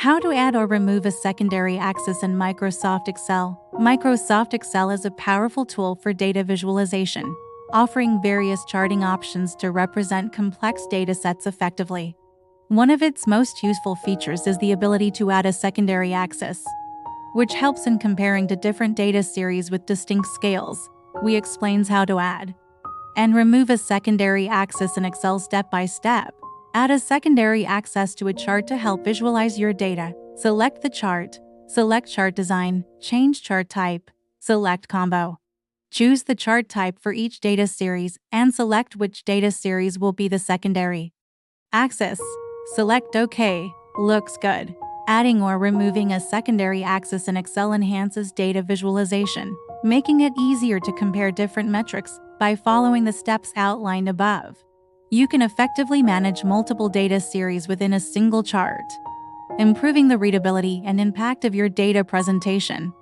How to add or remove a secondary axis in Microsoft Excel. Microsoft Excel is a powerful tool for data visualization, offering various charting options to represent complex datasets effectively. One of its most useful features is the ability to add a secondary axis, which helps in comparing to different data series with distinct scales. We explains how to add and remove a secondary axis in Excel step by step. Add a secondary axis to a chart to help visualize your data. Select the chart. Select chart design. Change chart type. Select combo. Choose the chart type for each data series and select which data series will be the secondary axis. Select OK. Looks good. Adding or removing a secondary axis in Excel enhances data visualization, making it easier to compare different metrics by following the steps outlined above. You can effectively manage multiple data series within a single chart, improving the readability and impact of your data presentation.